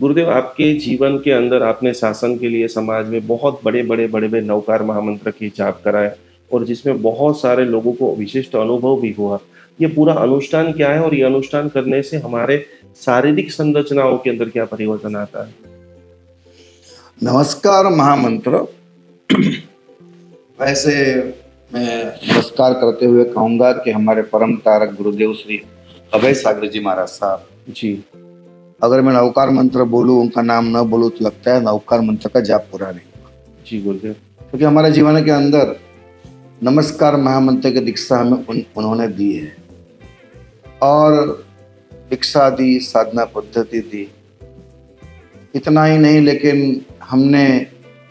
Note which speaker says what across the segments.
Speaker 1: गुरुदेव, आपके जीवन के अंदर आपने शासन के लिए समाज में बहुत बड़े-बड़े नवकार महामंत्र के जाप कराए और जिसमें बहुत सारे लोगों को विशिष्ट अनुभव भी हुआ। ये पूरा अनुष्ठान क्या है और ये अनुष्ठान करने से हमारे शारीरिक संरचनाओं के अंदर क्या परिवर्तन आता है?
Speaker 2: नमस्कार महामंत्र। वैसे मैं नमस्कार करते हुए कहूँगा कि हमारे परम तारक गुरुदेव श्री अभय सागर जी महाराज साहब,
Speaker 1: जी,
Speaker 2: अगर मैं नवकार मंत्र बोलूँ, उनका नाम न बोलूँ तो लगता है नवकार मंत्र का जाप पूरा नहीं हुआ।
Speaker 1: जी गुरुदेव।
Speaker 2: क्योंकि हमारे जीवन के अंदर नमस्कार महामंत्र की दीक्षा हमें उन्होंने दी है, और दीक्षा दी, साधना पद्धति दी। इतना ही नहीं, लेकिन हमने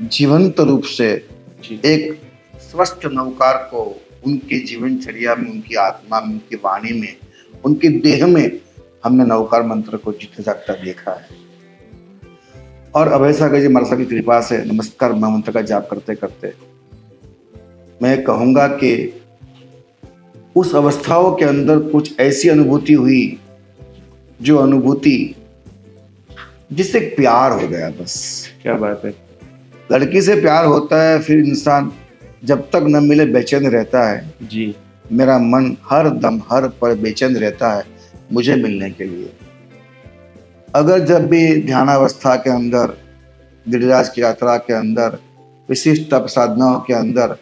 Speaker 2: जीवंत रूप से एक स्वस्थ नवकार को उनके जीवनचर्या में, उनकी आत्मा में, उनकी वाणी में, उनके देह में हमने नवकार मंत्र को जीता जागता देखा है। और अभय सागर जी महाराज की कृपा से नमस्कार महामंत्र का जाप करते करते मैं कहूँगा कि उस अवस्थाओं के अंदर कुछ ऐसी अनुभूति हुई, जो अनुभूति जिससे प्यार हो गया। बस
Speaker 1: क्या बात है।
Speaker 2: लड़की से प्यार होता है, फिर इंसान जब तक न मिले बेचैन रहता है।
Speaker 1: जी,
Speaker 2: मेरा मन हर दम हर पल बेचैन रहता है मुझे मिलने के लिए। अगर जब भी ध्यानावस्था के अंदर, गिरिराज की यात्रा के अंदर, विशिष्ट तप साधनाओं के अंदर,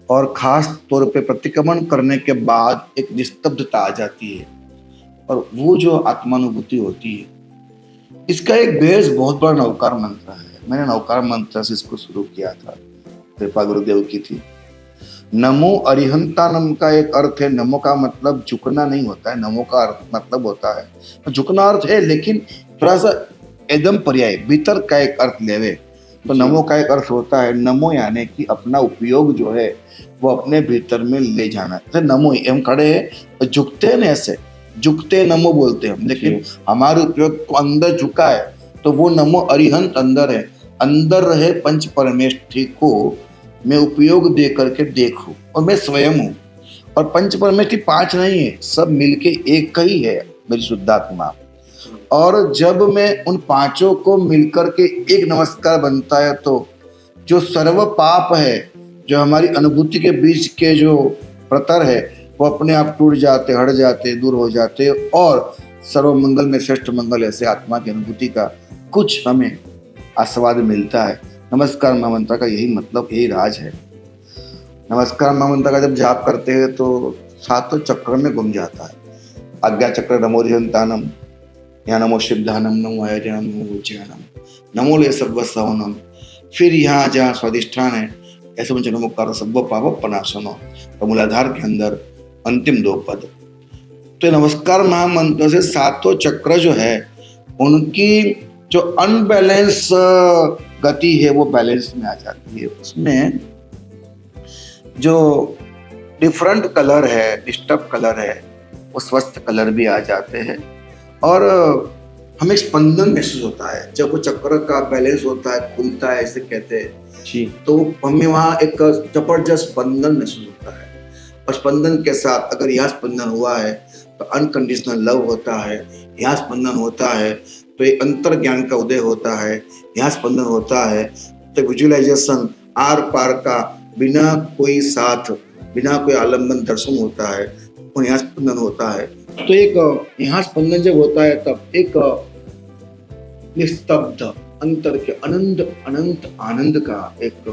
Speaker 2: और खास तौर पे प्रतिक्रमण करने के बाद एक निस्तब्धता आ जाती है, और वो जो आत्मानुभूति होती है, इसका एक बेस बहुत बड़ा नवकार मंत्र है। मैंने नवकार मंत्र से इसको शुरू किया था, कृपा गुरुदेव की थी। नमो अरिहंतानम का एक अर्थ है, नमो का मतलब झुकना नहीं होता है, नमो का अर्थ मतलब होता है झुकना अर्थ है, लेकिन थोड़ा सा एकदम पर्याय भीतर का एक अर्थ लेवे तो नमो का एक अर्थ होता है नमो, यानी कि अपना उपयोग जो है वो अपने भीतर में ले जाना। तो नमो हम खड़े हैं, झुकते हैं, ऐसे झुकते नमो बोलते हैं हम, लेकिन हमारे उपयोग तो अंदर झुका है, तो वो नमो अरिहंत अंदर है। अंदर रहे पंच परमेष्ठी को मैं उपयोग दे करके देखूं, और मैं स्वयं हूँ। और पंच परमेष्ठी 5 नहीं है, सब मिलके एक ही है, मेरी शुद्धात्मा। और जब मैं उन 5 को मिलकर के एक नमस्कार बनता है, तो जो सर्व पाप है, जो हमारी अनुभूति के बीच के जो प्रतर है, वो अपने आप टूट जाते, हट जाते, दूर हो जाते, और सर्व मंगल में श्रेष्ठ मंगल ऐसे आत्मा की अनुभूति का कुछ हमें आस्वाद मिलता है। नमस्कार महामंत्र का यही मतलब, यही राज है। नमस्कार महामंत्र का जब जाप करते हैं तो 7 चक्र में घूम जाता है। आज्ञा चक्र नमो धियंतानम, यहाँ नमो शिवधानम, नमो आयर्यम, नमो उज्जैनम, नमो ले सर्वसवनम। फिर यहाँ जहाँ स्वादिष्ठान है, ऐसे मुझे नमोकार सर्व पाप पनाशनो, और मूलाधार के अंदर अंतिम 2 पद। तो नमस्कार महामंत्र से 7 चक्र जो है, उनकी जो अनबैलेंस गति है वो बैलेंस में आ जाती है। उसमें जो डिफरेंट कलर है, डिस्टर्ब कलर है, वो स्वस्थ कलर भी आ जाते हैं, और हमें स्पंदन महसूस होता है। जब वो चक्र का बैलेंस होता है, खुलता है, ऐसे कहते हैं
Speaker 1: जी,
Speaker 2: तो हमें वहाँ एक जबरदस्त स्पंदन महसूस होता है। और स्पंदन के साथ अगर यहाँ स्पंदन हुआ है तो अनकंडीशनल लव होता है, यहाँ स्पंदन होता है तो एक अंतर ज्ञान का उदय होता है, यहाँ स्पंदन होता है तो विजुअलाइजेशन आर पार का, बिना कोई साथ, बिना कोई आलम्बन दर्शन होता है, और यहाँ स्पंदन होता है। तो एक यहाँ स्पंदन जब होता है, तब एक निस्तब्ध अंतर के अनंत आनंद का एक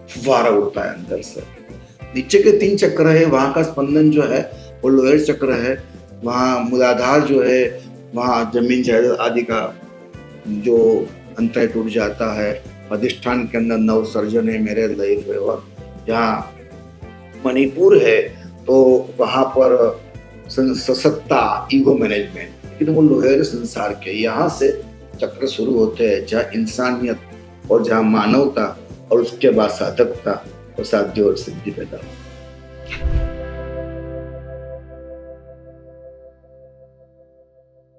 Speaker 2: फुवारा उठता है अंदर से। नीचे के 3 चक्र है, वहाँ का स्पंदन जो है वो लोअर चक्र है, वहाँ मूलाधार जो है, वहाँ जमीन जायदाद आदि का जो अंतर टूट जाता है। अधिष्ठान के अंदर नव सर्जन है, मेरे लाइफ है। और जहाँ मणिपुर है तो वहाँ पर सत्ता, ईगो मैनेजमेंट, लेकिन वो लोहेर संसार के यहाँ से चक्र शुरू होते हैं, जहाँ इंसानियत और जहाँ मानवता, और उसके बाद साधकता और साध्य और सिद्धि पैदा हो।